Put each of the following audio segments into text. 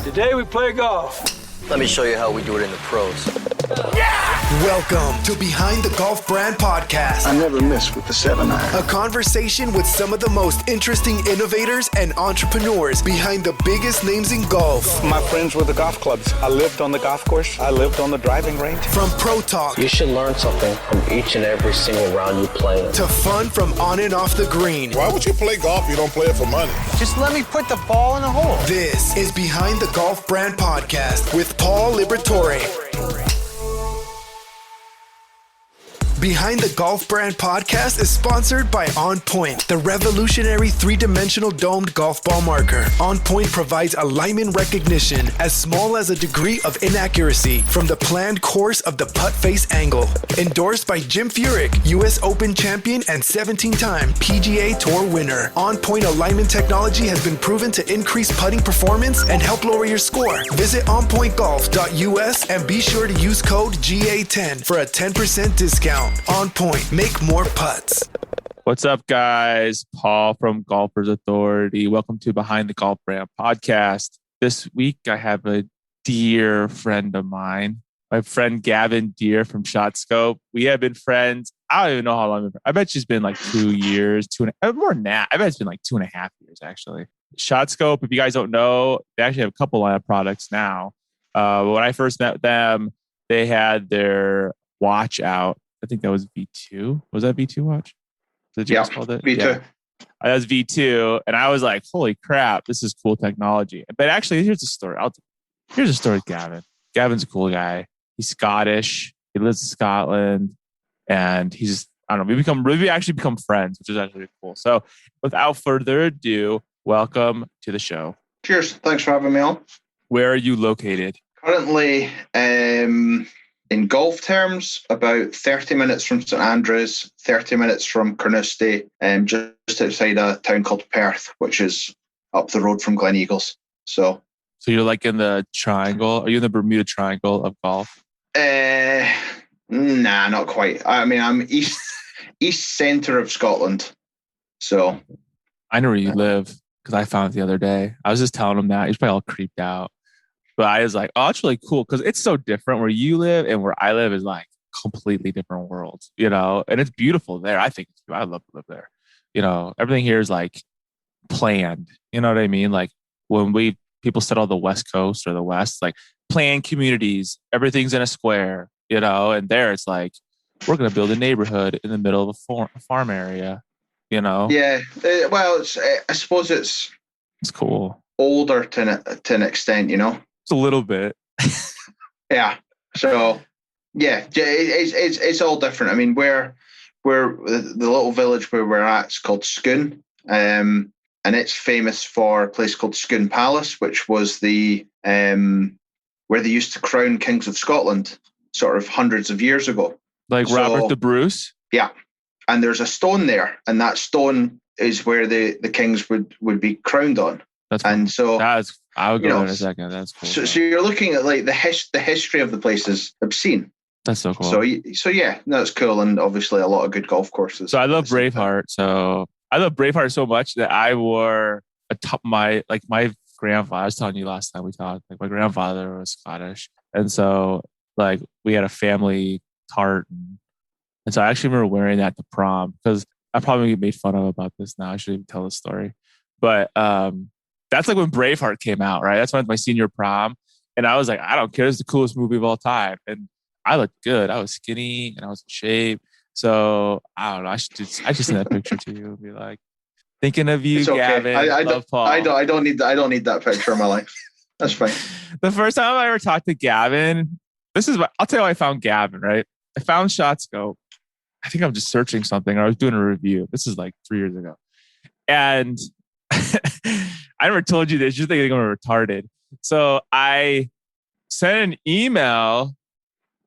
Today we play golf. Let me show you how we do it in the pros. Welcome to Behind the Golf Brand Podcast. I never miss with the 7-iron. A conversation with some of the most interesting innovators and entrepreneurs behind the biggest names in golf. My friends with the golf clubs. I lived on the golf course. I lived on the driving range. From pro talk You should learn something from each and every single round you play in. to fun from on and off the green. Why would you play golf if you don't play it for money? Just let me put the ball in the hole. This is Behind the Golf Brand Podcast with Paul Liberatore. Behind the Golf Brand Podcast is sponsored by On Point, the revolutionary three-dimensional domed golf ball marker. On Point provides alignment recognition as small as a degree of inaccuracy from the planned course of the putt face angle. Endorsed by Jim Furyk, U.S. Open champion and 17-time PGA Tour winner. On Point alignment technology has been proven to increase putting performance and help lower your score. Visit onpointgolf.us and be sure to use code GA10 for a 10% discount. On Point, make more putts. What's up, guys? Paul from Golfers Authority. Welcome to Behind the Golf Brand Podcast. This week, I have a dear friend of mine, my friend Gavin Deere from ShotScope. We have been friends. I don't even know how long. I bet she's been like 2 years, more than that. I bet it's been like 2.5 years, actually. ShotScope, if you guys don't know, they actually have a couple line of products now. But when I first met them, they had their watch out. I think that was V2. Was that V2 watch? Did you guys call it? V2. Yeah. That was V2. And I was like, holy crap, this is cool technology. But actually, here's the story. Here's a story with Gavin. Gavin's a cool guy. He's Scottish. He lives in Scotland. And he's, I don't know, we actually become friends, which is actually cool. So without further ado, welcome to the show. Cheers. Thanks for having me on. Where are you located? Currently, in golf terms, about 30 minutes from St Andrews, 30 minutes from Carnoustie, just outside a town called Perth, which is up the road from Glen Eagles. So you're like in the triangle? Are you in the Bermuda Triangle of golf? Nah, not quite. I mean, I'm east centre of Scotland. So I know where you live because I found it the other day. I was just telling him that. He's probably all creeped out. But I was like, oh, it's really cool because it's so different. Where you live and where I live is like completely different worlds, you know? And it's beautiful there. I think I love to live there. You know, everything here is like planned. You know what I mean? Like when people settle the West Coast or the West, like planned communities, everything's in a square, you know? And there it's like, we're going to build a neighborhood in the middle of a farm area, you know? Yeah. Well, I suppose it's cool. Older to an extent, you know? A little bit. Yeah. So yeah, it's all different. I mean, we're the little village where we're at is called Scone, and it's famous for a place called Scone Palace, which was where they used to crown kings of Scotland, sort of hundreds of years ago. Like Robert the Bruce. Yeah, and there's a stone there, and that stone is where the kings would be crowned on. That's cool. And so I'll go there in a second. That's cool. So you're looking at like the history of the place is obscene. That's so cool. So yeah, no, it's cool, and obviously a lot of good golf courses. So I love Braveheart. So I love Braveheart so much that I wore my grandfather. I was telling you last time we talked. Like my grandfather was Scottish, and so like we had a family tartan, and so I actually remember wearing that to prom because I probably get made fun of about this now. I shouldn't even tell the story, but that's like when Braveheart came out, right? That's when my senior prom. And I was like, I don't care. It's the coolest movie of all time. And I looked good. I was skinny and I was in shape. So I don't know. I should send that picture to you and be like, thinking of you, it's okay. Gavin. Love Paul. I don't need that picture in my life. That's fine. The first time I ever talked to Gavin, I'll tell you how I found Gavin, right? I found ShotScope. I think I'm just searching something. Or I was doing a review. This is like 3 years ago. And I never told you this. You're thinking I'm retarded. So I sent an email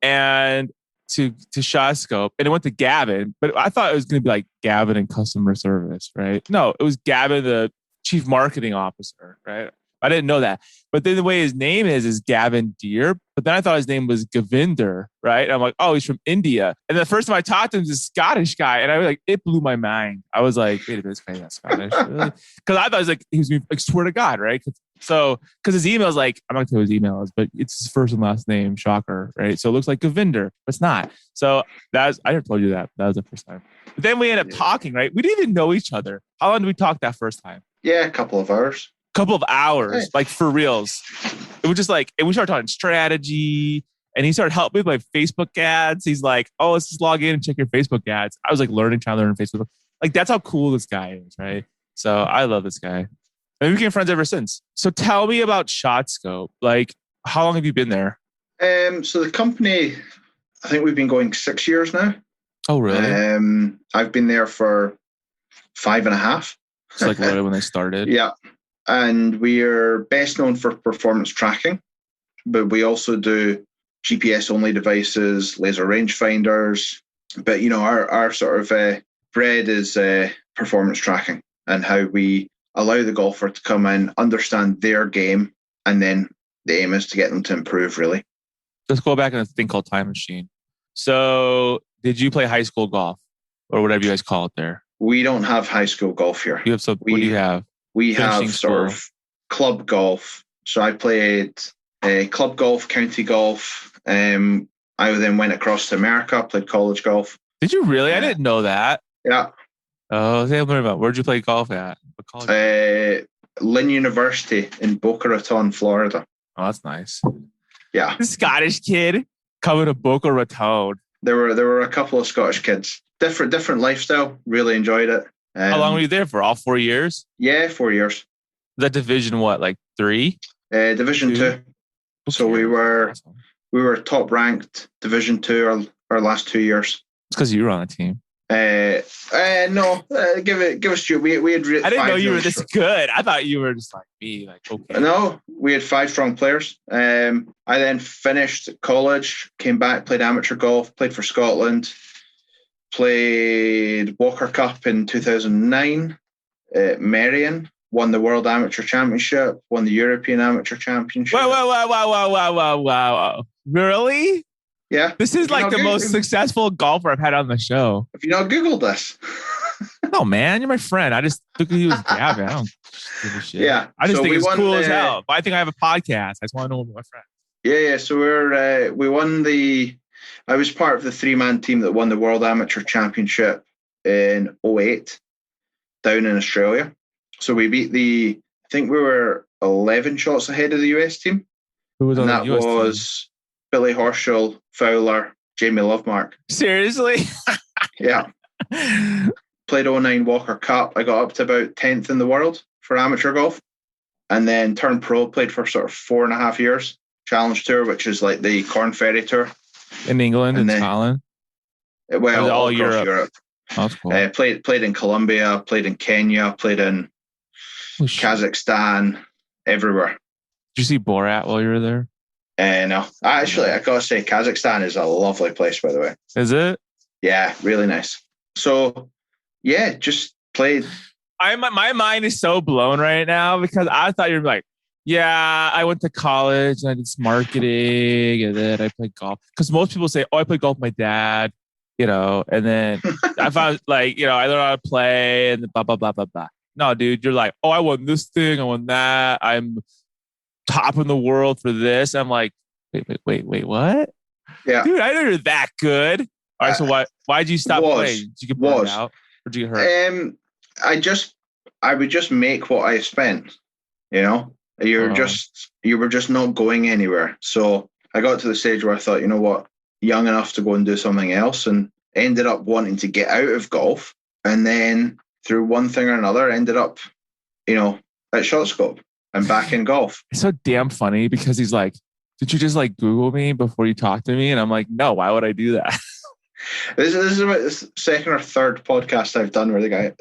and to ShotScope, and it went to Gavin. But I thought it was going to be like Gavin in customer service, right? No, it was Gavin, the chief marketing officer, right? I didn't know that. But then the way his name is Gavin Deer. But then I thought his name was Gavinder, right? And I'm like, oh, he's from India. And the first time I talked to him, he's a Scottish guy. And I was like, it blew my mind. I was like, wait a minute, this guy's not Scottish. Really? Because I thought he was like, swear to God, right? Because his email is like, I'm not going to tell you his email is, but it's his first and last name, shocker, right? So it looks like Gavinder, but it's not. So I never told you that. That was the first time. But then we ended up talking, right? We didn't even know each other. How long did we talk that first time? Yeah, a couple of hours. Right. Like for reals. It was just like, and we started talking strategy, and he started helping me with my Facebook ads. He's like, oh, let's just log in and check your Facebook ads. I was like trying to learn Facebook. Like, that's how cool this guy is, right? So I love this guy. And we became friends ever since. So tell me about ShotScope. Like, how long have you been there? So the company, I think we've been going 6 years now. Oh, really? I've been there for 5.5. It's like literally when they started. Yeah. And we are best known for performance tracking, but we also do GPS-only devices, laser rangefinders. But, our sort of bread is performance tracking and how we allow the golfer to come in, understand their game, and then the aim is to get them to improve, really. Let's go back in a thing called Time Machine. So did you play high school golf or whatever you guys call it there? We don't have high school golf here. You have what do you have? We have sort of club golf. So I played club golf, county golf. I then went across to America, played college golf. Did you really? I didn't know that. Yeah. Oh, tell me about where'd you play golf at? What college? Lynn University in Boca Raton, Florida. Oh, that's nice. Yeah. The Scottish kid coming to Boca Raton. There were a couple of Scottish kids. Different lifestyle. Really enjoyed it. How long were you there for? All 4 years? Yeah, 4 years. Is that division what, like 3? Division 2. Okay. So we were top ranked Division 2 our last 2 years. It's because you were on the team. No, give us Stuart. We had. I didn't know you were this good. I thought you were just like me, like okay. No, we had 5 strong players. I then finished college, came back, played amateur golf, played for Scotland, played Walker Cup in 2009. Merion won the World Amateur Championship, won the European Amateur Championship. Wow! Really? Yeah. This is like the most successful golfer I've had on the show. Have you not Googled this? No, man. You're my friend. I just took you as Gavin. I don't give a shit. Yeah. I just think it's cool as hell. But I think I have a podcast. I just want to know about my friend. Yeah. So we won I was part of the 3-man team that won the World Amateur Championship in 2008 down in Australia. So we beat I think we were 11 shots ahead of the US team. Who was on that the US was team? Billy Horschel, Fowler, Jamie Lovemark. Seriously? Yeah. Played 09 Walker Cup. I got up to about 10th in the world for amateur golf. And then turned pro, played for sort of 4.5 years. Challenge Tour, which is like the Corn Ferry Tour. In England and Scotland? Well, all across Europe. Oh, that's cool. Played in Colombia, played in Kenya, played in Kazakhstan, everywhere. Did you see Borat while you were there? No. Actually, I gotta say, Kazakhstan is a lovely place, by the way. Is it? Yeah, really nice. So, yeah, just played. My mind is so blown right now because I thought you were like, yeah, I went to college and I did marketing and then I played golf. Because most people say, oh, I played golf with my dad, and then I found I learned how to play and blah, blah, blah, blah, blah. No, dude, you're like, oh, I won this thing, I won that. I'm top in the world for this. I'm like, wait, what? Yeah. Dude, I know you're that good. All right, so why'd you stop playing? Did you get burned out? Or did you get hurt? I would just make what I spent, You were just not going anywhere. So I got to the stage where I thought, you know what, young enough to go and do something else, and ended up wanting to get out of golf. And then through one thing or another, ended up, at ShotScope and back in golf. It's so damn funny because he's like, did you just like Google me before you talk to me? And I'm like, no, why would I do that? This is about the second or third podcast I've done where the guy,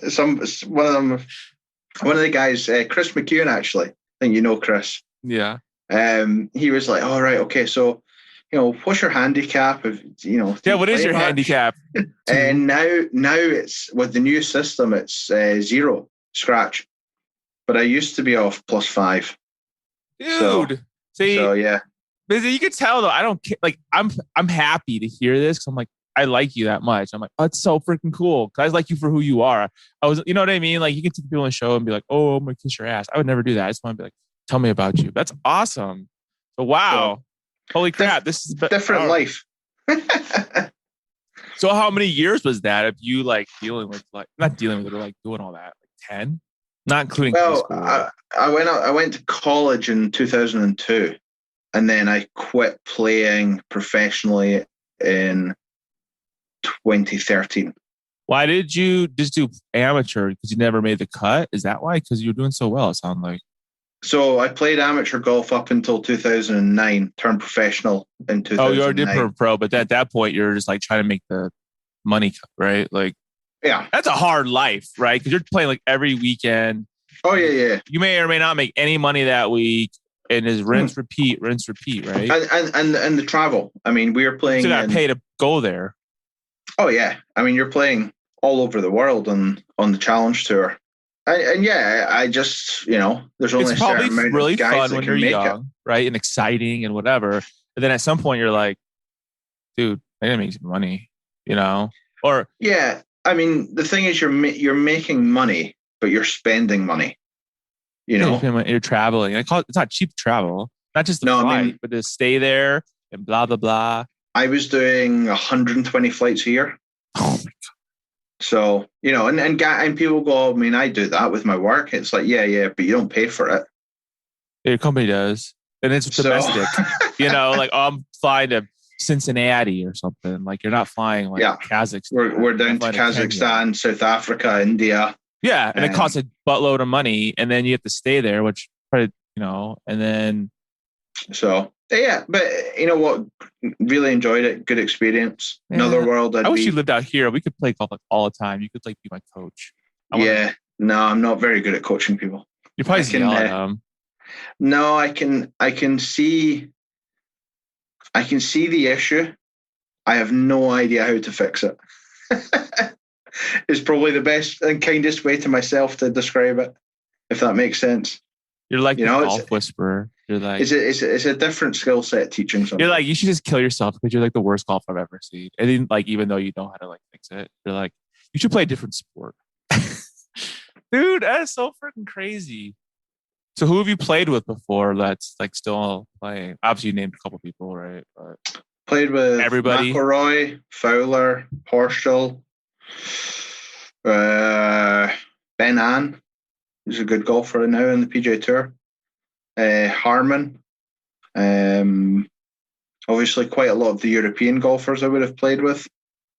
one of the guys, Chris McEwen, actually, I think you know Chris. Yeah. He was like, all right, okay, so, what's your handicap? Yeah, what is your handicap? And now it's, with the new system, it's 0, scratch. But I used to be off +5. dude. See, So yeah. but you could tell though. I don't care. Like I'm happy to hear this because I'm like I like you that much. I'm like, oh, it's so freaking cool because I like you for who you are. I was, you know what I mean? Like you can take people on the show and be like, oh, I'm gonna kiss your ass. I would never do that. I just want to be like, tell me about you. That's awesome. So wow, holy crap, this is different life. So how many years was that of you like dealing with like not dealing with it, but like doing all that? Like 10? Not including high Well, school. I went to college in 2002, and then I quit playing professionally in 2013. Why did you just do amateur? Because you never made the cut? Is that why? Because you were doing so well, it sounded like. So I played amateur golf up until 2009, turned professional in 2009. Oh, you already did pro, but at that point, you're just like trying to make the money cut, right? Like, yeah, that's a hard life, right? Because you're playing like every weekend. Oh, yeah. You may or may not make any money that week. And is rinse, repeat, right? And the travel. I mean, we were playing. So you got to pay to go there. Oh, yeah. I mean, you're playing all over the world on the Challenge Tour. And yeah, I just, there's only it's a certain probably amount really of guys fun that when can you're make young, it. right? And exciting and whatever. And then at some point you're like, dude, I gotta make some money, Or yeah, I mean, the thing is, you're making money, but you're spending money. You're traveling. It's not cheap to travel, not just the flight, but to stay there and blah blah blah. I was doing 120 flights a year. Oh my god! So and people go, I mean, I do that with my work. It's like, yeah, but you don't pay for it. Your company does, and it's domestic. Like I'm flying to Cincinnati or something. Like you're not flying like Kazakhstan. We're down to Kazakhstan, South Africa, India. Yeah, and it costs a buttload of money, and then you have to stay there, which probably, and then. So yeah, but you know what? Really enjoyed it. Good experience. Yeah. Another world. I wish you lived out here. We could play golf like all the time. You could like be my coach. No, I'm not very good at coaching people. You probably yell at them. No, I can see the issue. I have no idea how to fix it. Is probably the best and kindest way to myself to describe it, if that makes sense. You're like the golf whisperer. You're like it's a different skill set teaching something. You're like, you should just kill yourself because you're like the worst golf I've ever seen. And then like even though you know how to like fix it, you're like, you should play a different sport. Dude, that is so freaking crazy. So who have you played with before that's like still playing? Obviously you named a couple people, right? But played with everybody. McIlroy, Fowler, Horschel. Ben Ann, who's a good golfer now in the PGA Tour. Harmon. Obviously, quite a lot of the European golfers I would have played with.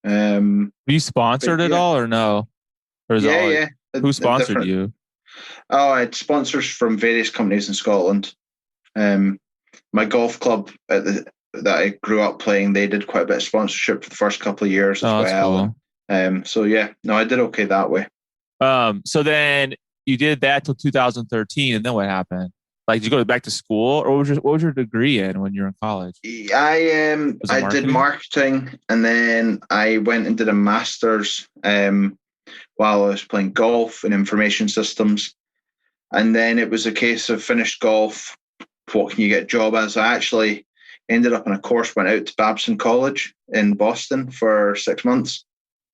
Were you sponsored at all or no? Or yeah. Who sponsored you? Oh, I had sponsors from various companies in Scotland. My golf club that I grew up playing, they did quite a bit of sponsorship for the first couple of years as well. Cool. So yeah, no, I did okay that way. So then you did that till 2013, and then what happened? Like, did you go back to school, or what was your degree in when you were in college? I did marketing, and then I went and did a master's while I was playing golf in information systems, and then it was a case of finished golf. What can you get a job as? I actually ended up on a course, went out to Babson College in Boston for 6 months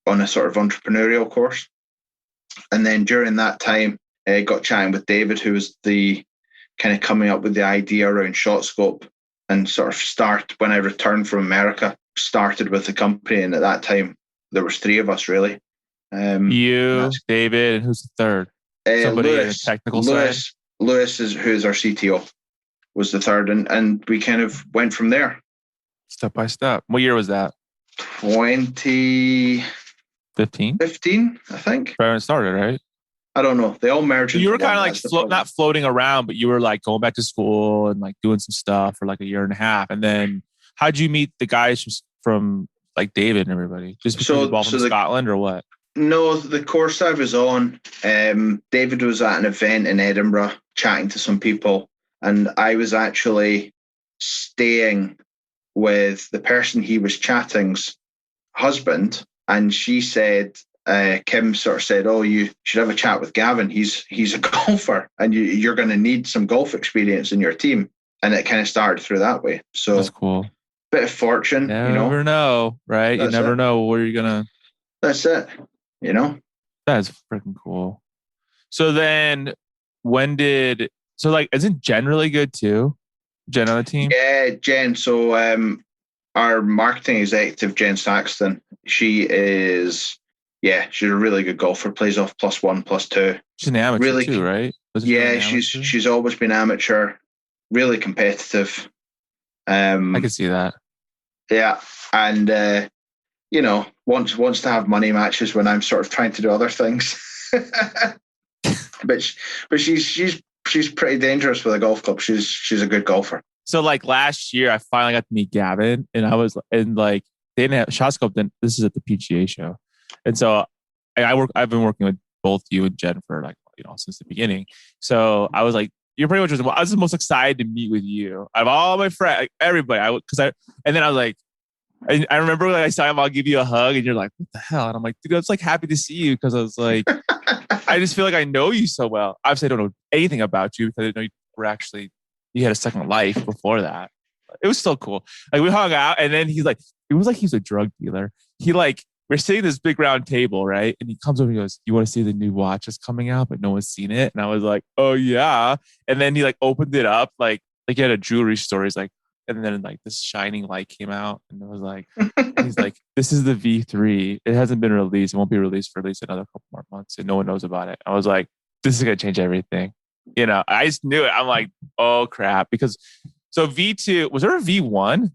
on a sort of entrepreneurial course. And then during that time, I got chatting with David, who was the kind of coming up with the idea around shot scope, and sort of when I returned from America, started with the company. And at that time, there was 3 of us really. You, David, and who's the third? Somebody in the technical side? Lewis who's our CTO, was the third. And we kind of went from there. Step by step. What year was that? 2015, I think. Right when it started, right? I don't know. They all merged. You were kind of like not floating around, but you were like going back to school and like doing some stuff for like a year and a half. And then how'd you meet the guys from like David and everybody? Just because you bought from Scotland or what? No, the course I was on, David was at an event in Edinburgh chatting to some people, and I was actually staying with the person he was chatting's husband, and she said, Kim sort of said, "Oh, you should have a chat with Gavin. He's a golfer, and you're going to need some golf experience in your team." And it kind of started through that way. So That's cool. Bit of fortune, Never know, right? You never know where you're gonna. That's it. That's freaking cool. So then, isn't Jen really good too? Jen on the team? Yeah, Jen. So our marketing executive, Jen Saxton, she's a really good golfer. Plays off +1, +2. She's an amateur really, too, right? Yeah, she's always been amateur. Really competitive. I can see that. Yeah, and wants to have money matches when I'm sort of trying to do other things. but she's pretty dangerous with a golf club. She's a good golfer. So like last year, I finally got to meet Gavin, and they didn't have ShotScope. Then this is at the PGA show, and so I've been working with both you and Jen for since the beginning. So I was like, you're pretty much. I was the most excited to meet with you out of all my friends, like everybody. And then I was like, I remember when I saw him, I'll give you a hug, and you're like, what the hell? And I'm like, dude, I was like happy to see you because I was like, I just feel like I know you so well. Obviously, I don't know anything about you because I didn't know you had a second life before that. It was so cool. Like we hung out, and then he's like, it was like he was a drug dealer. We're sitting at this big round table, right? And he comes over and he goes, "You want to see the new watch that's coming out, but no one's seen it?" And I was like, "Oh yeah." And then he opened it up, like he had a jewelry store. He's like, and then this shining light came out, and it was like, he's like, "This is the V3. It hasn't been released. It won't be released for at least another couple more months, and no one knows about it." I was like, "This is gonna change everything." I just knew it. I'm like, "Oh crap!" Because so V2 was there a V1?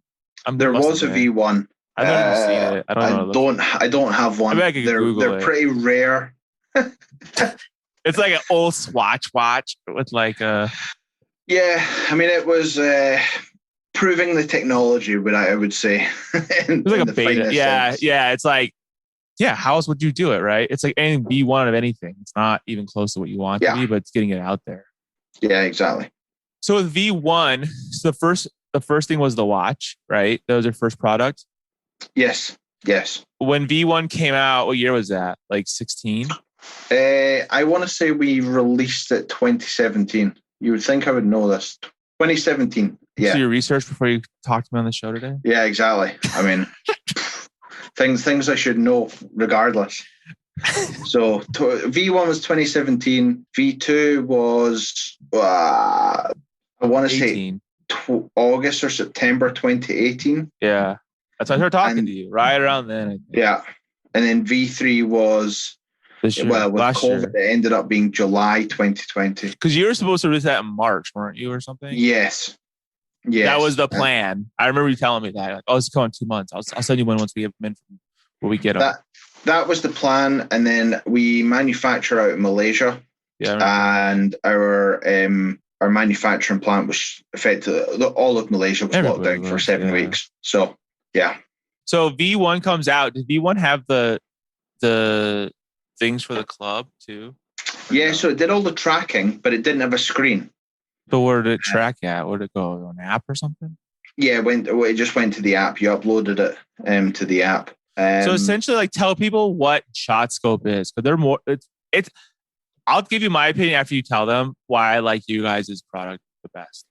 There was a V1. I don't even see it. I don't have one. Maybe They're pretty rare. It's like an old Swatch watch with a. Yeah, I mean it was proving the technology, but I would say it was like a beta. Yeah. It's like, how else would you do it, right? It's like any V1 of anything. It's not even close to what you want to be, but it's getting it out there. Yeah, exactly. So with V1, so the first thing was the watch, right? That was your first product. Yes. When V1 came out, what year was that? Like 16? I want to say we released it 2017. You would think I would know this. 2017. Yeah. So your research before you talked to me on the show today? Yeah, exactly. I mean, things I should know regardless. So V1 was 2017. V2 was I want to say August or September 2018. Yeah. That's when I started talking to you, right around then. I think. Yeah. And then V3 was, with COVID, it ended up being July 2020. Because you were supposed to release that in March, weren't you, or something? Yes. That was the plan. I remember you telling me that. Like, it's coming in 2 months. I'll send you one once we have them in when we get them. That was the plan. And then we manufacture out in Malaysia. Yeah. And our manufacturing plant was affected. All of Malaysia was locked down for 7 weeks. So, yeah. So V1 comes out. Did V1 have the things for the club too? Yeah, no? So it did all the tracking, but it didn't have a screen. So where did it track at? Where did it go? On an app or something? Yeah, it just went to the app. You uploaded it to the app. So essentially, tell people what ShotScope is, because they're more. It's. I'll give you my opinion after you tell them why I like you guys' product the best.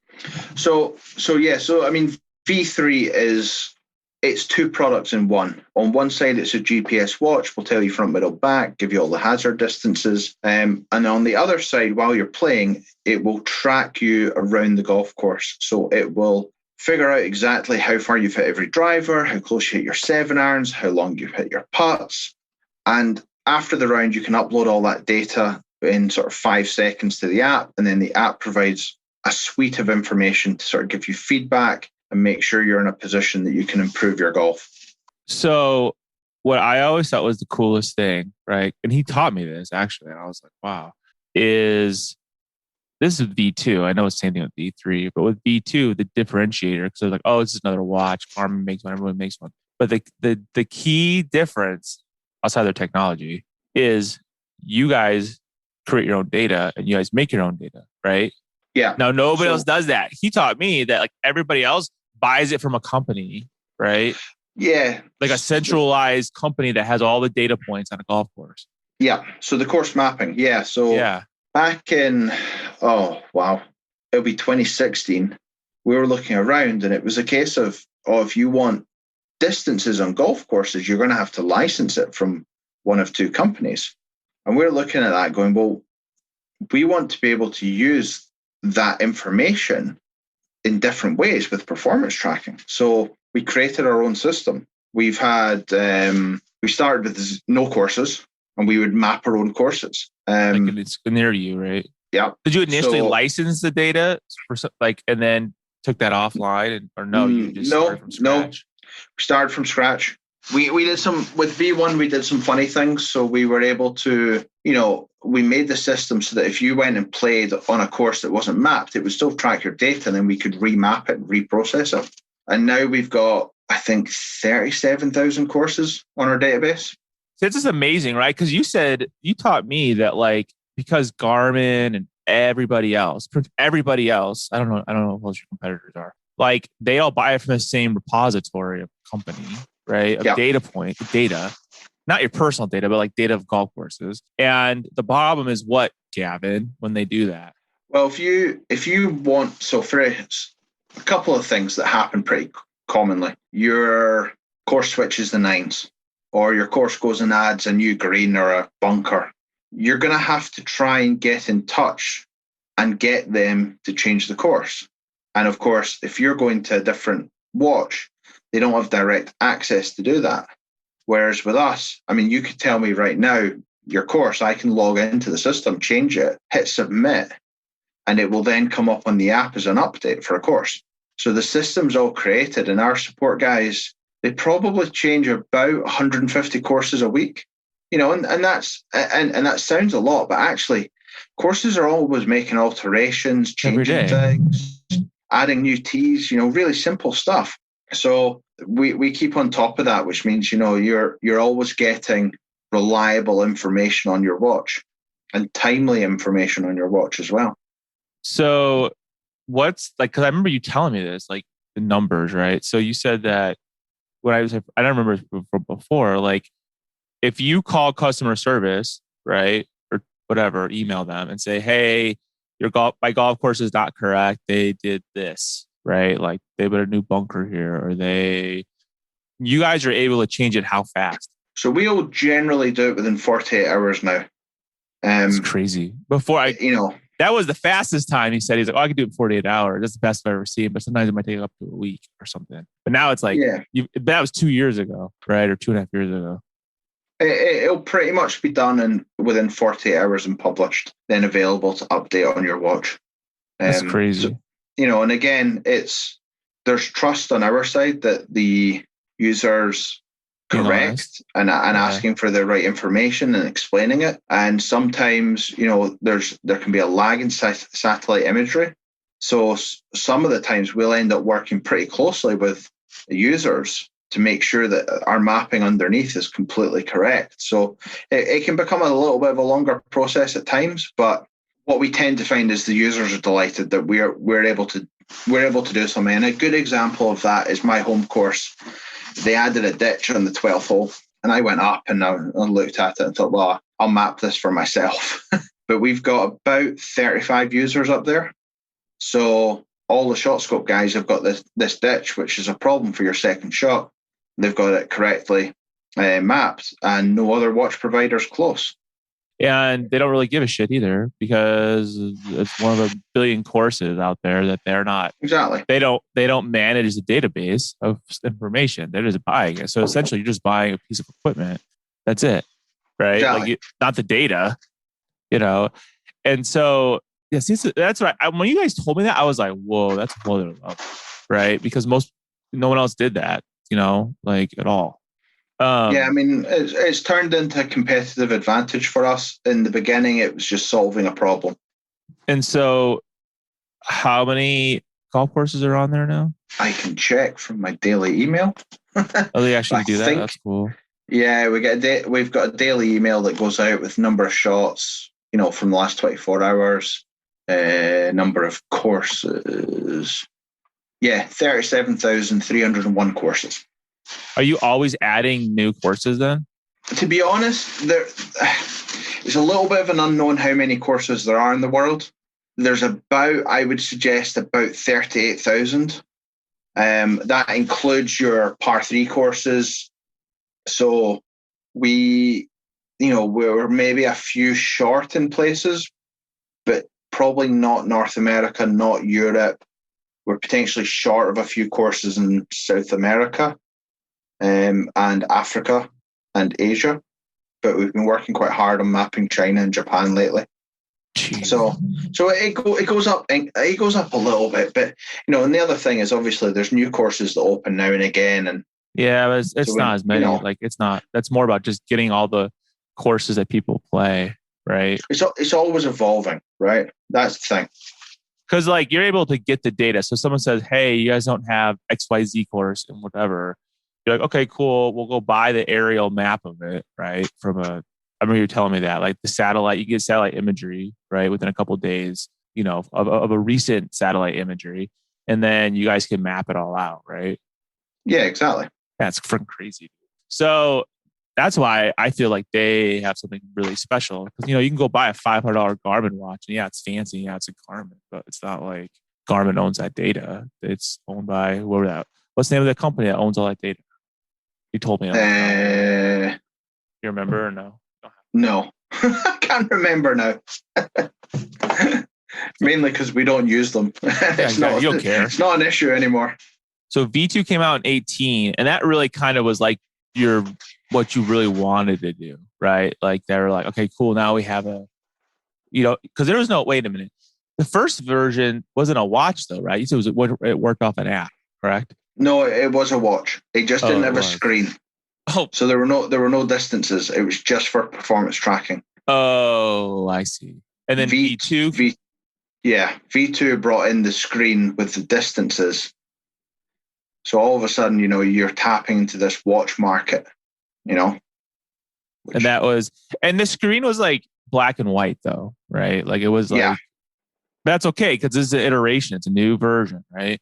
So I mean, V3 it's two products in one. On one side, it's a GPS watch. Will tell you front, middle, back, give you all the hazard distances. And on the other side, while you're playing, it will track you around the golf course. So it will figure out exactly how far you've hit every driver, how close you hit your 7-irons, how long you've hit your putts. And after the round, you can upload all that data in sort of 5 seconds to the app. And then the app provides a suite of information to sort of give you feedback and make sure you're in a position that you can improve your golf. So what I always thought was the coolest thing, right? And he taught me this actually. And I was like, wow, this is V2. I know it's the same thing with V3, but with V2, the differentiator, because they're like, oh, it's another watch. Garmin makes one, everyone makes one. But the key difference outside their technology is you guys create your own data and you guys make your own data, right? Yeah. Now, nobody else does that. He taught me that everybody else buys it from a company, right? Yeah. Like a centralized company that has all the data points on a golf course. Yeah. So the course mapping. Yeah. So back in, it'll be 2016. We were looking around and it was a case of, if you want distances on golf courses, you're going to have to license it from one of two companies. And we're looking at that going, well, we want to be able to use that information in different ways with performance tracking. So we created our own system. We've had, we started with no courses and we would map our own courses. Like it's near you, right? Yeah. Did you initially license the data for and then took that offline, or no? You just started from scratch. We started from scratch. We did some with V1. We did some funny things. So we were able to, we made the system so that if you went and played on a course that wasn't mapped, it would still track your data, and then we could remap it and reprocess it. And now we've got, I think, 37,000 courses on our database. This is amazing, right? Because you taught me that, like, because Garmin and everybody else, I don't know who else your competitors are, like, they all buy it from the same repository of company, right? Of data, not your personal data, but like data of golf courses. And the problem is what, Gavin, when they do that? Well, if you want, so for a couple of things that happen pretty commonly, your course switches the nines, or your course goes and adds a new green or a bunker. You're going to have to try and get in touch and get them to change the course. And of course, if you're going to a different watch, they don't have direct access to do that. Whereas with us, I mean, you could tell me right now, your course, I can log into the system, change it, hit submit, and it will then come up on the app as an update for a course. So the system's all created, and our support guys, they probably change about 150 courses a week. And that sounds a lot, but actually courses are always making alterations, changing things, adding new tees, really simple stuff. So we keep on top of that, which means, you're always getting reliable information on your watch and timely information on your watch as well. So what's like, because I remember you telling me this, like the numbers, right? So you said that I don't remember from before, like, if you call customer service, right, or whatever, email them and say, hey, my golf course is not correct. They did this, right? Like, they put a new bunker here, or you guys are able to change it how fast? So we'll generally do it within 48 hours now. It's crazy. Before that was the fastest time. He said, he's like, I can do it in 48 hours. That's the best I've ever seen. But sometimes it might take up to a week or something. But now it's like, that was 2 years ago, right? Or 2.5 years ago. It'll pretty much be done within 48 hours and published, then available to update on your watch. That's crazy. So, and again, there's trust on our side that the user's correct and asking for the right information and explaining it. And sometimes, there can be a lag in satellite imagery. So some of the times we'll end up working pretty closely with the users to make sure that our mapping underneath is completely correct. So it can become a little bit of a longer process at times, but what we tend to find is the users are delighted that we're able to do something. And a good example of that is my home course. They added a ditch on the 12th hole, and I went up and I looked at it and thought, well, I'll map this for myself. But we've got about 35 users up there. So all the shot scope guys have got this ditch, which is a problem for your second shot. They've got it correctly mapped, and no other watch providers close. And they don't really give a shit either, because it's one of a billion courses out there that they're not. Exactly. They don't manage the database of information. They're just buying it. So essentially, you're just buying a piece of equipment. That's it, right? Exactly. Like, not the data, And so, that's right. When you guys told me that, I was like, whoa, that's a whole other level, right? Because no one else did that, like, at all. I mean, it's turned into a competitive advantage for us. In the beginning, it was just solving a problem. And so, how many golf courses are on there now? I can check from my daily email. Oh, they actually do that? That's cool. Yeah, we've got a daily email that goes out with number of shots, from the last 24 hours, number of courses. Yeah, 37,301 courses. Are you always adding new courses then? To be honest, it's a little bit of an unknown how many courses there are in the world. There's about, I would suggest, about 38,000. That includes your par 3 courses. So we're maybe a few short in places, but probably not North America, not Europe. We're potentially short of a few courses in South America, and Africa and Asia. But we've been working quite hard on mapping China and Japan lately. Jeez. So it goes up a little bit, but and the other thing is obviously there's new courses that open now and again, and yeah, but it's not as many. Like it's not. That's more about just getting all the courses that people play, right? It's always evolving, right? That's the thing. Because like you're able to get the data. So someone says, "Hey, you guys don't have XYZ course and whatever." You're like, "Okay, cool. We'll go buy the aerial map of it, right?" I remember you telling me that, like the satellite, you get satellite imagery, right, within a couple of days, of a recent satellite imagery, and then you guys can map it all out, right? Yeah, exactly. That's freaking crazy. So that's why I feel like they have something really special. Because, you can go buy a $500 Garmin watch, and yeah, it's fancy, yeah, it's a Garmin, but it's not like Garmin owns that data. It's owned by whoever that. What's the name of the company that owns all that data? You told me. You remember or no? No, I can't remember now. Mainly because we don't use them. You don't care. It's not an issue anymore. So V2 came out in 2018, and that really kind of was like what you really wanted to do, right? Like they were like, okay, cool. Now we have because there was no, wait a minute. The first version wasn't a watch though, right? You said it worked off an app, correct? No, it was a watch. It just didn't have a screen. Oh, so there were no distances. It was just for performance tracking. Oh, I see. And then V2? V2 brought in the screen with the distances. So all of a sudden, you're tapping into this watch market, and the screen was like black and white though, right? Like it was like, that's okay because this is an iteration. It's a new version, right?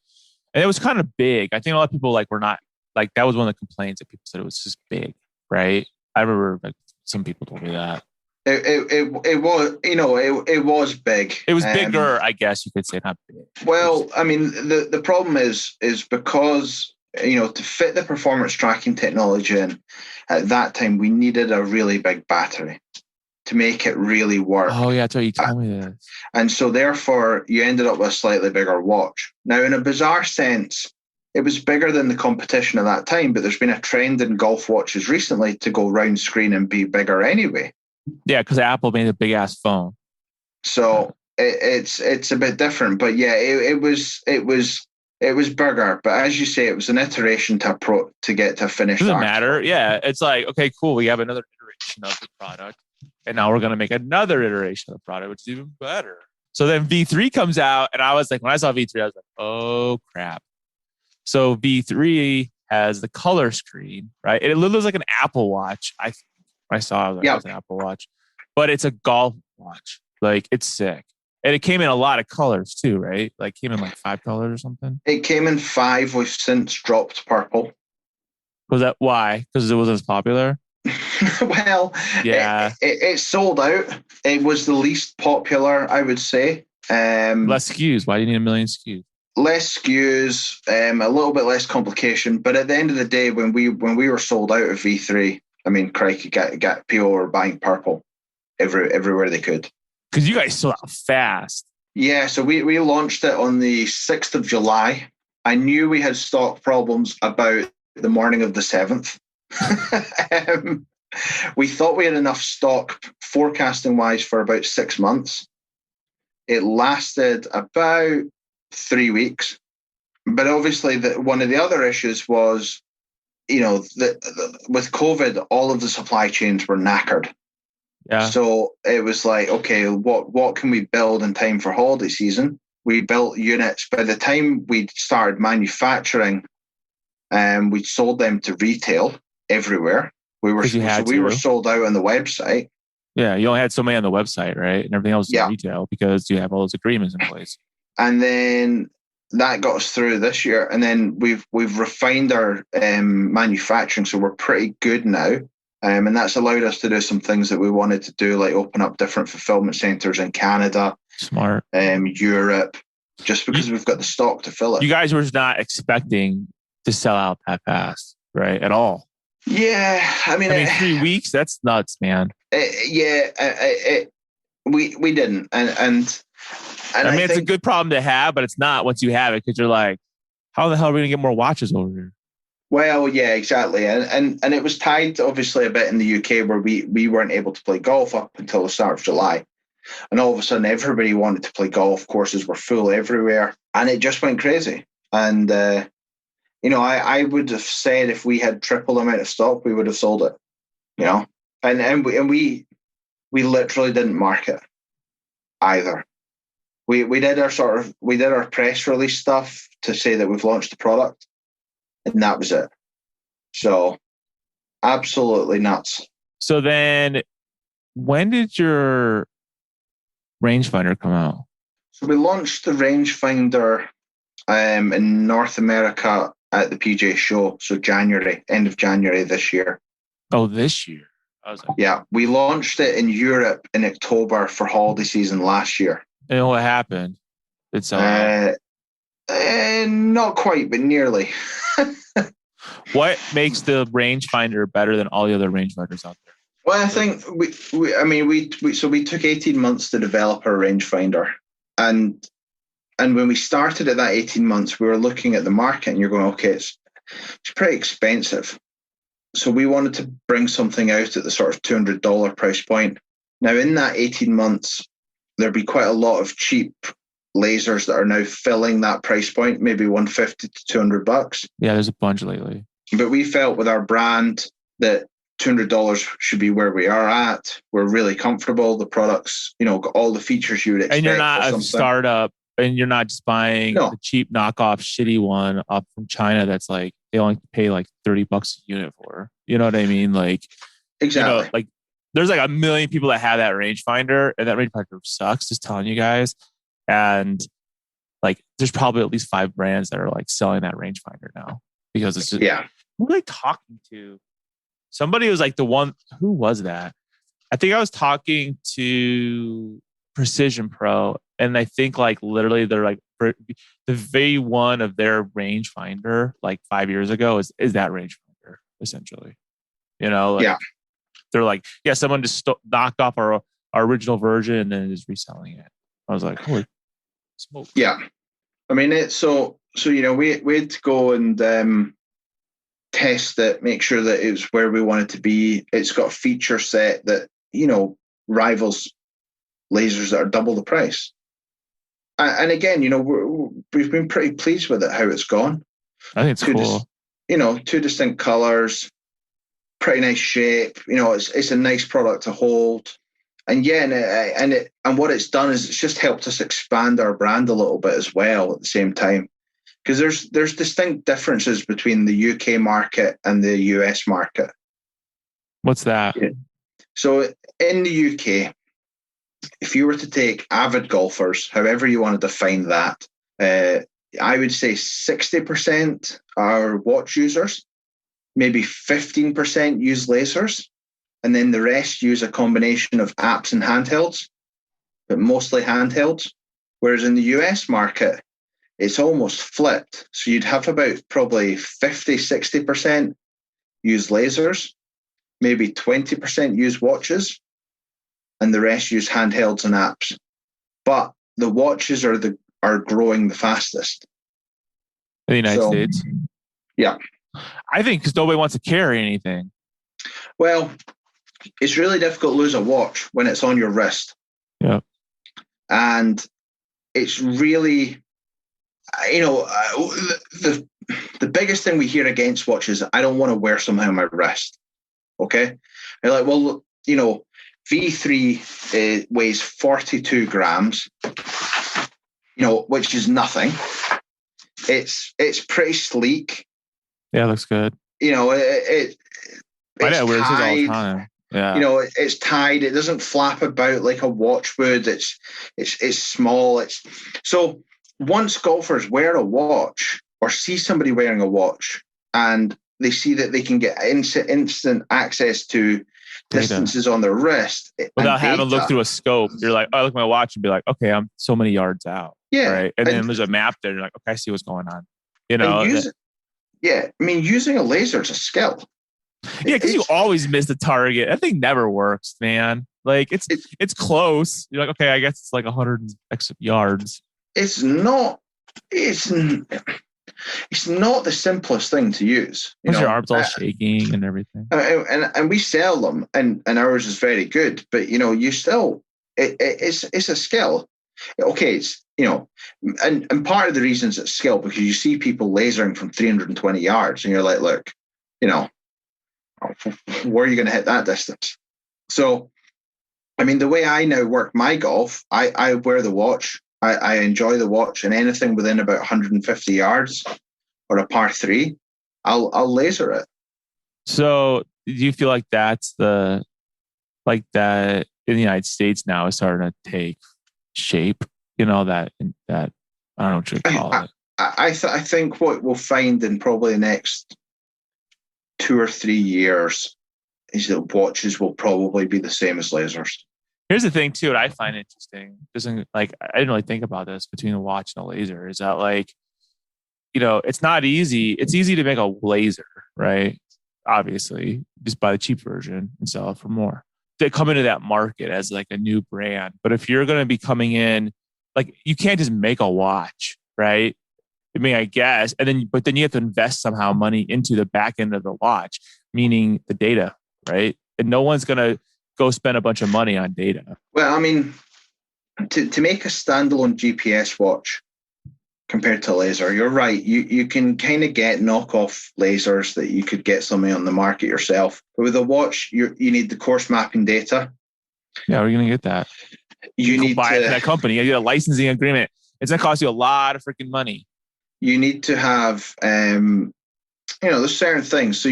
And it was kind of big. I think a lot of people were not like, that was one of the complaints that people said it was just big, right? I remember some people told me that. It was, it was big. It was bigger, I guess you could say, not big. Well, I mean, the problem is because, to fit the performance tracking technology in, at that time, we needed a really big battery to make it really work. Oh, yeah, that's what you told me that. And so therefore, you ended up with a slightly bigger watch. Now, in a bizarre sense, it was bigger than the competition at that time, but there's been a trend in golf watches recently to go round screen and be bigger anyway. Yeah, because Apple made a big ass phone. So it's a bit different, but yeah, it was bigger. But as you say, it was an iteration to get to a finished. Doesn't matter. Yeah, it's like, okay, cool. We have another iteration of the product, and now we're going to make another iteration of the product, which is even better. So then V3 comes out, and I was like, when I saw V3, I was like, oh crap. So V3 has the color screen, right? It looks like an Apple Watch. I saw it was like, it's an Apple Watch, but it's a golf watch. Like it's sick. And it came in a lot of colors too, right? Like came in like 5 colors or something. It came in 5. We've since dropped purple. Was that why? Because it wasn't as popular? Well, yeah. It sold out. It was the least popular, I would say. Less SKUs. Why do you need a million SKUs? Less SKUs, a little bit less complication. But at the end of the day, when we were sold out of V3, I mean, crikey, got people were buying purple everywhere they could. Because you guys sold out fast. Yeah, so we launched it on the 6th of July. I knew we had stock problems about the morning of the 7th. We thought we had enough stock forecasting-wise for about 6 months. It lasted about 3 weeks. But obviously, one of the other issues was, with COVID, all of the supply chains were knackered. Yeah. So it was like, okay, what can we build in time for holiday season? We built units. By the time we started manufacturing, we sold them to retail everywhere. We were sold out on the website. Yeah, you only had so many on the website, right? And everything else is retail because you have all those agreements in place. And then that got us through this year, and then we've refined our manufacturing, so we're pretty good now, and that's allowed us to do some things that we wanted to do, like open up different fulfillment centers in Canada, Smart, Europe, just because we've got the stock to fill it. You guys were not expecting to sell out that fast, right? At all. Yeah, I mean 3 weeks. That's nuts, man. We didn't, and I mean, it's a good problem to have, but it's not once you have it, because you're like, how the hell are we gonna get more watches over here? Well, yeah, exactly, and it was tied obviously a bit in the UK where we weren't able to play golf up until the start of July, and all of a sudden everybody wanted to play golf. Courses were full everywhere, and it just went crazy. And I would have said if we had triple the amount of stock, we would have sold it. And we literally didn't market either. We did our press release stuff to say that we've launched the product, and that was it. So absolutely nuts. So then when did your rangefinder come out? So we launched the rangefinder in North America at the PGA show. So end of January this year. Oh, this year. I was like, yeah, we launched it in Europe in October for holiday season last year. And what happened? It's not quite, but nearly. What makes the rangefinder better than all the other rangefinders out there? Well, I think we took 18 months to develop our rangefinder, and when we started at that 18 months, we were looking at the market, and you're going, okay, it's pretty expensive. So we wanted to bring something out at the sort of $200 price point. Now, in that 18 months, there'd be quite a lot of cheap lasers that are now filling that price point, maybe $150 to $200. Yeah, there's a bunch lately. But we felt with our brand that $200 should be where we are at. We're really comfortable. The products, got all the features you would expect. And you're not a startup, and you're not just buying the cheap knockoff shitty one up from China that's like they only pay like $30 a unit for. You know what I mean? Like, exactly. Like there's like a million people that have that rangefinder, and that rangefinder sucks, just telling you guys. And like there's probably at least 5 brands that are like selling that rangefinder now, because it's just, who are they talking to? Somebody was like who was that? I think I was talking to Precision Pro, and I think like literally they're like the V1 of their rangefinder like 5 years ago is that rangefinder essentially. They're like, someone just knocked off our original version and then is reselling it. I was like, holy smoke. Yeah. I mean, we had to go and test it, make sure that it was where we want it to be. It's got a feature set that, rivals lasers that are double the price. And again, we've been pretty pleased with it, how it's gone. I think it's cool. 2 distinct colors, pretty nice shape. It's a nice product to hold. And and what it's done is it's just helped us expand our brand a little bit as well at the same time. Because there's distinct differences between the UK market and the US market. What's that? Yeah. So in the UK, if you were to take avid golfers, however you want to define that, I would say 60% are watch users, maybe 15% use lasers, and then the rest use a combination of apps and handhelds, but mostly handhelds. Whereas in the US market, it's almost flipped. So you'd have about probably 50-60% use lasers, maybe 20% use watches, and the rest use handhelds and apps. But the watches are growing the fastest. In the United States? Yeah. I think because nobody wants to carry anything. Well, it's really difficult to lose a watch when it's on your wrist. Yeah. And it's really, the biggest thing we hear against watches, I don't want to wear something on my wrist. Okay. You're like, well, V3 weighs 42 grams, which is nothing. It's pretty sleek. Yeah, it looks good. It's I wear this all the tied. time. Yeah. It's tied. It doesn't flap about like a watch would. It's small. So once golfers wear a watch or see somebody wearing a watch and they see that they can get instant access to distances on their wrist without having to look through a scope, you're like, oh, I look at my watch and be like, okay, I'm so many yards out. Yeah. Right. And then there's a map there. You're like, okay, I see what's going on. You know? Using a laser is a skill. Yeah, because you always miss the target. That thing never works, man. Like it's close. You're like, okay, I guess it's like 100 X yards. It's not the simplest thing to use. Your arms all shaking and everything. And we sell them, and ours is very good. But you still, it's a skill. Okay, it's and part of the reasons it's skill because you see people lasering from 320 yards, and you're like, look, where are you going to hit that distance? So, I mean, the way I now work my golf, I wear the watch. I enjoy the watch, and anything within about 150 yards or a par 3, I'll laser it. So, do you feel like that's that in the United States now is starting to take shape? That I don't know what you call it. I think what we'll find in probably the next 2 or 3 years is that watches will probably be the same as lasers. Here's the thing too, what I find interesting. I didn't really think about this between a watch and a laser. Is that it's not easy. It's easy to make a laser, right? Obviously, just buy the cheap version and sell it for more. They come into that market as like a new brand. But if you're going to be coming in, you can't just make a watch, right? I mean, I guess, but then you have to invest somehow money into the back end of the watch, meaning the data, right? And no one's going to go spend a bunch of money on data. Well, I mean, to make a standalone GPS watch compared to a laser, you're right. You can kind of get knockoff lasers that you could get something on the market yourself. But with a watch, you need the course mapping data. Yeah, we're going to get that. You need buy it from that company. You get a licensing agreement. It's going to cost you a lot of freaking money. You need to have, there's certain things. So,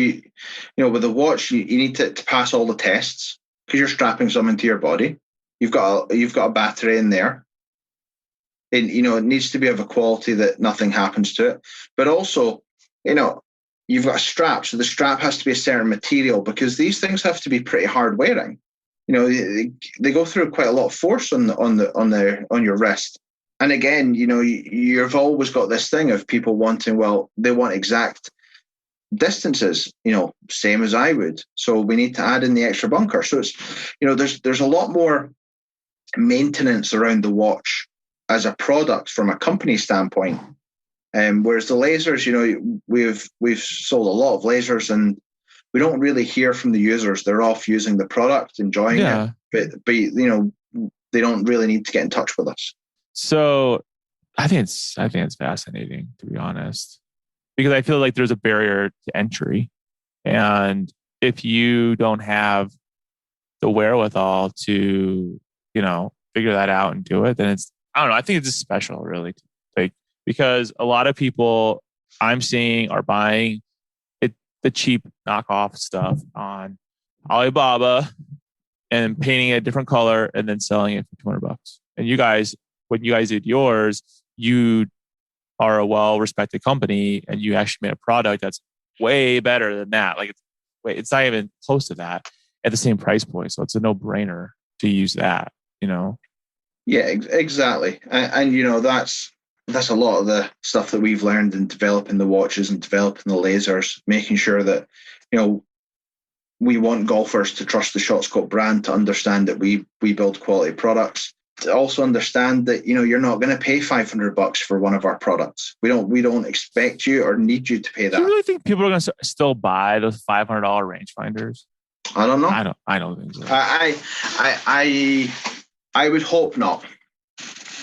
with a watch, you need to pass all the tests because you're strapping something to your body. You've got a battery in there. And, it needs to be of a quality that nothing happens to it. But also, you've got a strap. So the strap has to be a certain material because these things have to be pretty hard wearing. They go through quite a lot of force on your wrist. And again, you've always got this thing of people wanting, they want exact distances, same as I would. So we need to add in the extra bunker. So it's, there's a lot more maintenance around the watch as a product from a company standpoint. Whereas the lasers, we've sold a lot of lasers and we don't really hear from the users. They're off using the product, enjoying it, but they don't really need to get in touch with us. So I think it's fascinating, to be honest, because I feel like there's a barrier to entry. And if you don't have the wherewithal to, figure that out and do it, then I don't know. I think it's just special, really. Because a lot of people I'm seeing are buying the cheap knockoff stuff on Alibaba and painting it a different color and then selling it for $200. And you guys, when you guys did yours, you are a well-respected company and you actually made a product that's way better than that. It's not even close to that at the same price point. So it's a no-brainer to use that, Yeah, exactly. And that's a lot of the stuff that we've learned in developing the watches and developing the lasers, making sure that, we want golfers to trust the ShotScope brand, to understand that we build quality products, to also understand that, you're not going to pay $500 for one of our products. We don't expect you or need you to pay that. Do you really think people are going to still buy those $500 rangefinders? I don't know. I don't think so. I would hope not.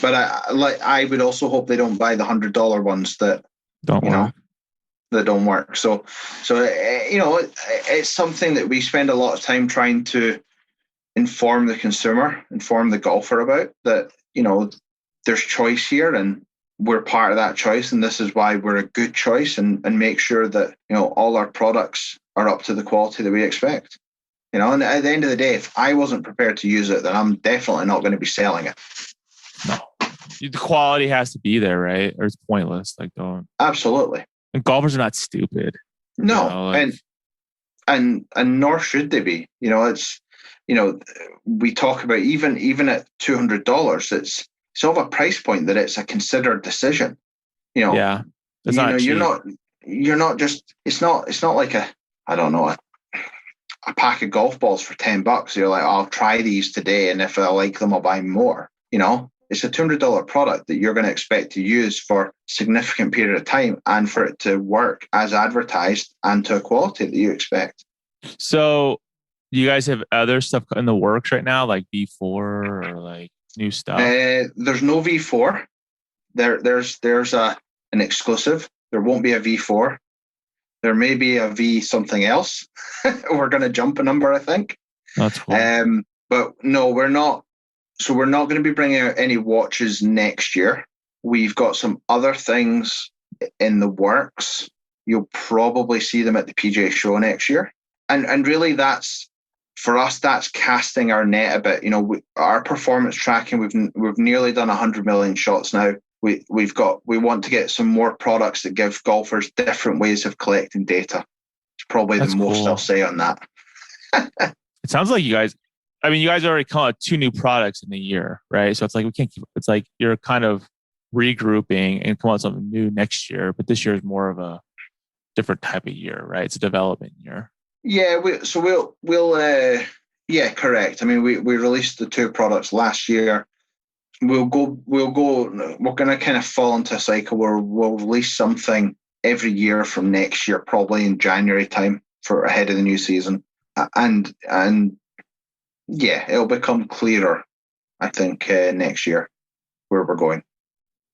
But I would also hope they don't buy the $100 ones that don't work. That don't work. So it's something that we spend a lot of time trying to inform the consumer, inform the golfer about, that there's choice here and we're part of that choice, and this is why we're a good choice, and make sure that all our products are up to the quality that we expect. And at the end of the day, if I wasn't prepared to use it, then I'm definitely not going to be selling it. No. The quality has to be there, right? Or it's pointless. Like, don't. Absolutely. And golfers are not stupid. No, You know, like, and nor should they be. It's we talk about even at $200, it's sort of a price point that it's a considered decision. yeah, it's not cheap. You're not just. It's not like I don't know, a pack of golf balls for $10. You're like, I'll try these today, and if I like them, I'll buy more. It's a $200 product that you're going to expect to use for a significant period of time, and for it to work as advertised and to a quality that you expect. So, you guys have other stuff in the works right now, like V4 or like new stuff? There's no V4. There's an exclusive. There won't be a V4. There may be a V something else. We're going to jump a number, I think. That's cool. But no, we're not. So we're not going to be bringing out any watches next year. We've got some other things in the works. You'll probably see them at the PGA Show next year. And really, that's for us. That's casting our net a bit. Our performance tracking. We've nearly done 100 million shots now. We want to get some more products that give golfers different ways of collecting data. It's probably the most cool I'll say on that. It sounds like you guys already come out 2 new products in a year, right? So it's like it's like you're kind of regrouping and come out with something new next year, but this year is more of a different type of year, right? It's a development year. Yeah, we'll yeah, correct. I mean, we released the 2 products last year. We're going to kind of fall into a cycle where we'll release something every year from next year, probably in January time for ahead of the new season. And yeah, it'll become clearer, I think, next year where we're going.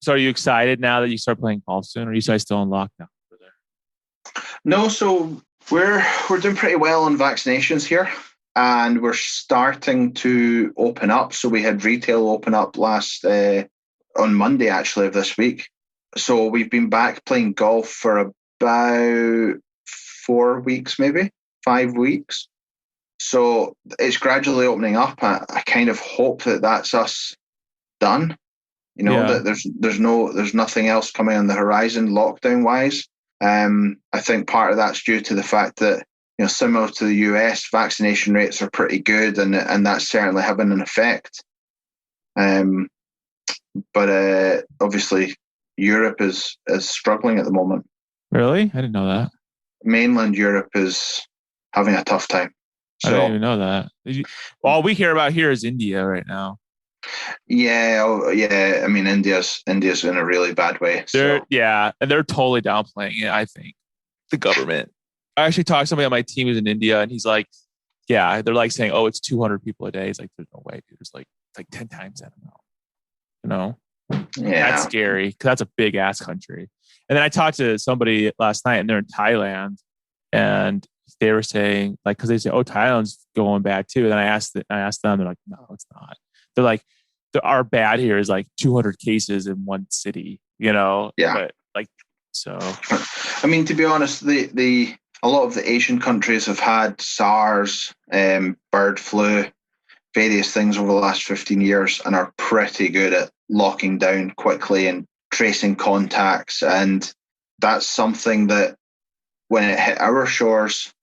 So are you excited now that you start playing golf soon, or are you guys still in lockdown over there? No, so we're doing pretty well on vaccinations here. And we're starting to open up. So we had retail open up on Monday, actually, of this week. So we've been back playing golf for about 4 weeks, maybe 5 weeks. So it's gradually opening up. I kind of hope that that's us done. That there's nothing else coming on the horizon lockdown wise. I think part of that's due to the fact that, similar to the US, vaccination rates are pretty good, and that's certainly having an effect. But obviously, Europe is struggling at the moment. Really? I didn't know that. Mainland Europe is having a tough time. I didn't even know that. All we hear about here is India right now. Yeah, yeah. I mean, India's in a really bad way. And they're totally downplaying it, I think. The government. I actually talked to somebody on my team who's in India, and he's like, yeah, they're like saying, oh, it's 200 people a day. He's like, there's no way, dude. It's like 10 times that amount. Yeah. That's scary because that's a big ass country. And then I talked to somebody last night, and they're in Thailand, and they were saying, like, because they say, oh, Thailand's going bad too. And then I asked them, they're like, no, it's not. They're like, our bad here is like 200 cases in one city, Yeah. But like, so. I mean, to be honest, a lot of the Asian countries have had SARS, bird flu, various things over the last 15 years, and are pretty good at locking down quickly and tracing contacts. And that's something that when it hit our shores,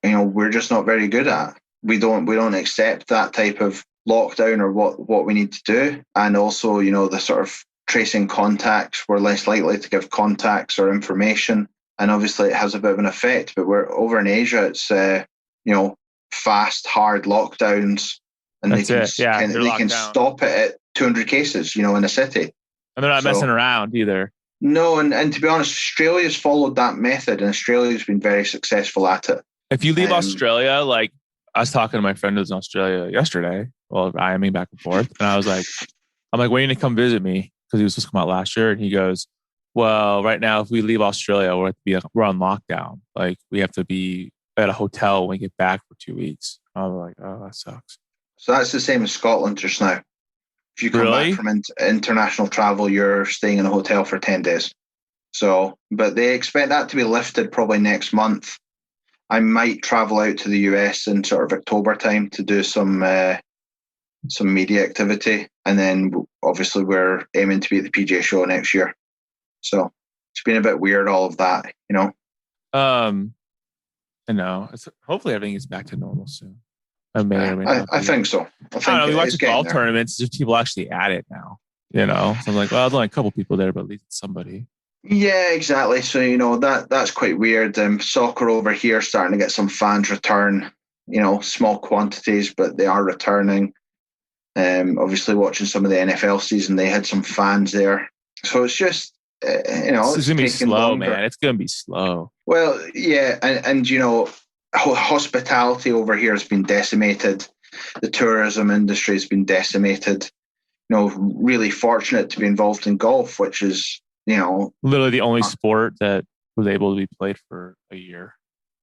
we're just not very good at. We don't accept that type of lockdown or what we need to do. And also, the sort of tracing contacts, we're less likely to give contacts or information. And obviously it has a bit of an effect, but we're over in Asia, it's, fast, hard lockdowns, and they can stop it at 200 cases, in a city. And they're not messing around either. No. And to be honest, Australia's followed that method, and Australia's been very successful at it. If you leave Australia, like I was talking to my friend who's in Australia yesterday, I am back and forth. And I'm like, when are you going to come visit me? Because he was supposed to come out last year. And he goes, well, right now, if we leave Australia, we're on lockdown. Like, we have to be at a hotel when we get back for 2 weeks. I was like, oh, that sucks. So that's the same as Scotland just now. If you come back from international travel, you're staying in a hotel for 10 days. So, but they expect that to be lifted probably next month. I might travel out to the US in sort of October time to do some media activity, and then obviously we're aiming to be at the PGA Show next year. So it's been a bit weird, all of that, you know. I know. Hopefully everything is back to normal soon. I think so. I don't know. We watch the golf there. tournaments. There's people actually at it now. You know, so I'm like, well, there's only a couple people there, but at least it's somebody. Yeah, exactly. So, you know, that's quite weird. Soccer over here starting to get some fans return, you know, small quantities, but they are returning. Obviously watching some of the NFL season, they had some fans there. So it's just, you know, it's going to be slow, longer. Man. It's going to be slow. Well, yeah. And, you know, hospitality over here has been decimated. The tourism industry has been decimated. You know, really fortunate to be involved in golf, which is, you know, literally the only sport that was able to be played for a year.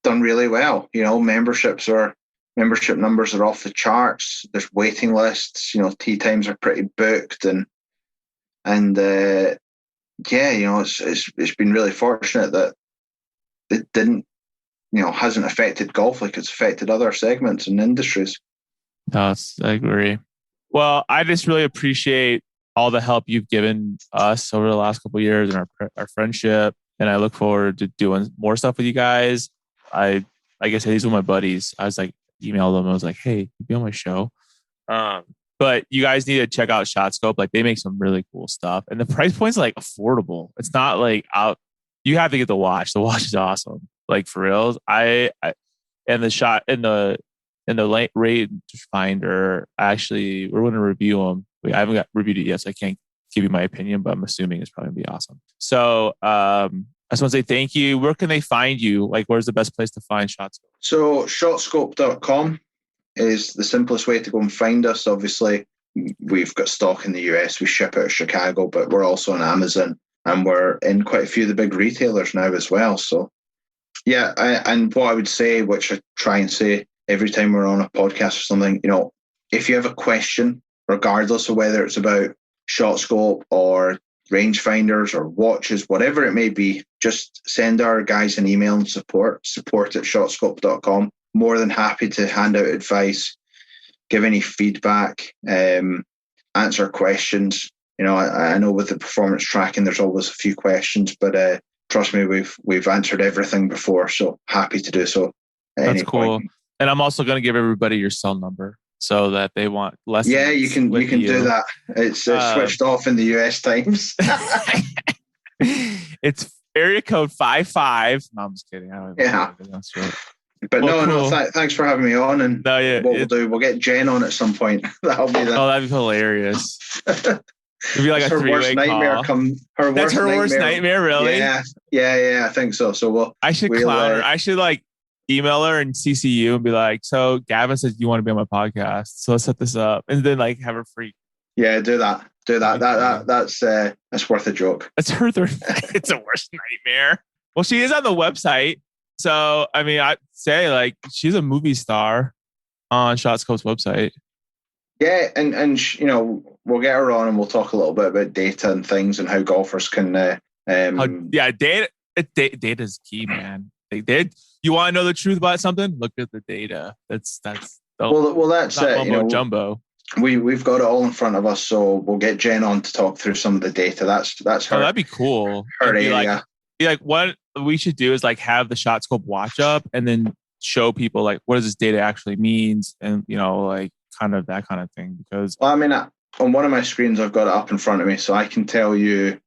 Done really well. You know, membership numbers are off the charts. There's waiting lists. You know, tee times are pretty booked, and yeah, you know, it's been really fortunate that it didn't, you know, hasn't affected golf like it's affected other segments and industries. I agree. Well, I just really appreciate all the help you've given us over the last couple of years and our friendship. And I look forward to doing more stuff with you guys. Like I said, these were my buddies. I was like, emailed them. I was like, hey, you be on my show. But you guys need to check out ShotScope. Like they make some really cool stuff. And the price point's like affordable. It's not like out. You have to get the watch. The watch is awesome. Like for reals. And the shot in the rangefinder, actually, we're going to review them. I haven't got reviewed it yet, so I can't give you my opinion, but I'm assuming it's probably going to be awesome. So I just want to say thank you. Where can they find you? Like, where's the best place to find ShotScope? So shotscope.com is the simplest way to go and find us. Obviously, we've got stock in the US. We ship out of Chicago, but we're also on Amazon, and we're in quite a few of the big retailers now as well. So yeah, and what I would say, which I try and say every time we're on a podcast or something, you know, if you have a question, regardless of whether it's about ShotScope or rangefinders or watches, whatever it may be, just send our guys an email and support at shotscope.com. More than happy to hand out advice, give any feedback, answer questions. You know, I know with the performance tracking, there's always a few questions, but trust me, we've answered everything before, so happy to do so. That's cool. Point. And I'm also going to give everybody your cell number so that they want less. Yeah, you can do that. It's switched off in the US times. It's area code 55. No, I'm just kidding. Yeah. That's right. But cool. Thanks for having me on. And we'll get Jen on at some point. That'll be that. Oh, that'd be hilarious. It'd be like a three-way call. That's her worst nightmare, really? Yeah, I think so. So I should clown her. I should like email her and CC you and be like, so Gavin says you want to be on my podcast, so let's set this up, and then like have her freak. Yeah, do that. That's worth a joke. That's her. It's a worst nightmare. Well, she is on the website, so I mean, I'd say like she's a movie star on ShotScope's website. Yeah, and you know, we'll get her on and we'll talk a little bit about data and things and how golfers can. Data is key, man. You want to know the truth about something? Look at the data. That's that's it. You know, jumbo. We've got it all in front of us, so we'll get Jen on to talk through some of the data. That's her. Oh, that'd be cool. Her area. Like what we should do is like have the ShotScope watch up and then show people like what does this data actually means, and you know, like kind of that kind of thing. Because I mean, on one of my screens, I've got it up in front of me, so I can tell you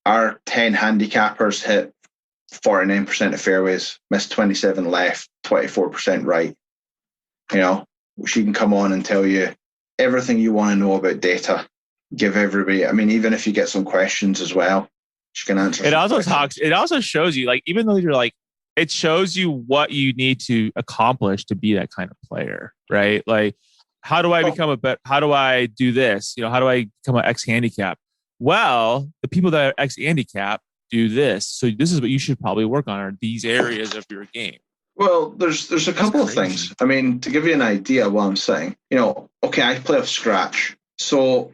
our 10 handicappers hit 49% of fairways, missed 27 left, 24% right. You know, she can come on and tell you everything you want to know about data. Give everybody, I mean, even if you get some questions as well, she can answer. It also shows you, like, even though you're like, it shows you what you need to accomplish to be that kind of player, right? Like, how do I become how do I do this? You know, how do I become an X handicap? Well, the people that are X handicap do this. So this is what you should probably work on, are these areas of your game. Well, there's a couple of things. I mean, to give you an idea of what I'm saying, you know, okay, I play off scratch. So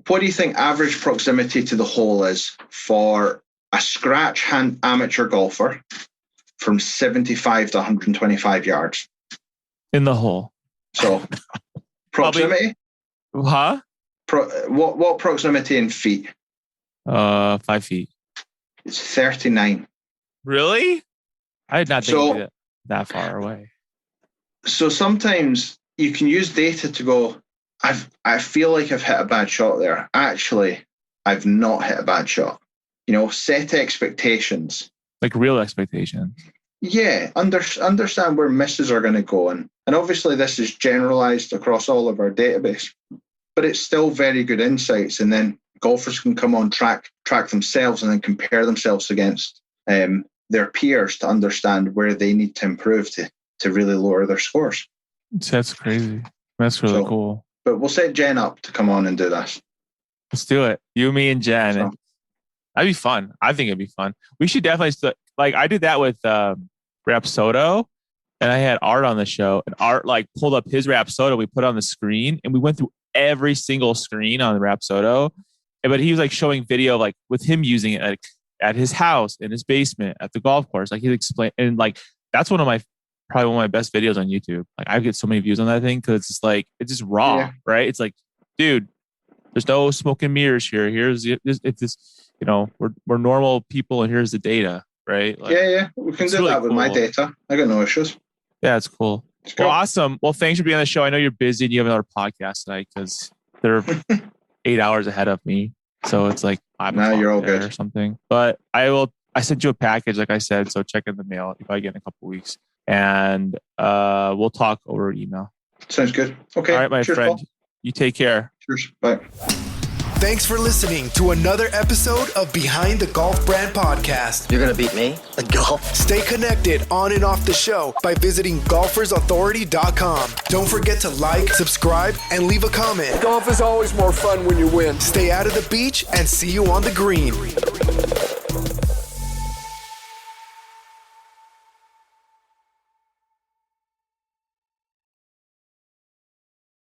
what do you think average proximity to the hole is for a scratch amateur golfer from 75 to 125 yards? In the hole. So proximity? Huh? What proximity in feet? 5 feet. It's 39. Really? I did not think that far away. So sometimes you can use data to go, I feel like I've hit a bad shot there. Actually, I've not hit a bad shot. Set expectations. Like real expectations. Yeah, understand where misses are going to go. And obviously this is generalized across all of our database, but it's still very good insights. And then golfers can come on track themselves and then compare themselves against their peers to understand where they need to improve to really lower their scores. That's crazy. That's really cool. But we'll set Jen up to come on and do this. Let's do it. You, me, and Jen. So. That'd be fun. I think it'd be fun. We should definitely I did that with Rapsodo, and I had Art on the show, and Art pulled up his Rapsodo. We put it on the screen, and we went through every single screen on the Rapsodo. But he was showing video with him using it at his house, in his basement, at the golf course. He explained, and that's probably one of my best videos on YouTube. I get so many views on that thing because it's just it's just raw, right? It's dude, there's no smoke and mirrors here. Here's we're normal people, and here's the data, right? We can do really that with my data. I got no issues. Yeah, it's cool. Well, awesome. Well, thanks for being on the show. I know you're busy and you have another podcast tonight because they're 8 hours ahead of me. So it's 5 o'clock you're all good or something. But I sent you a package, like I said, so check in the mail if I get in a couple weeks. And we'll talk over email. Sounds good. Okay. All right, my Cheers, friend. Paul. You take care. Cheers. Bye. Thanks for listening to another episode of Behind the Golf Brand Podcast. You're going to beat me at golf? Stay connected on and off the show by visiting golfersauthority.com. Don't forget to subscribe, and leave a comment. Golf is always more fun when you win. Stay out of the beach and see you on the green.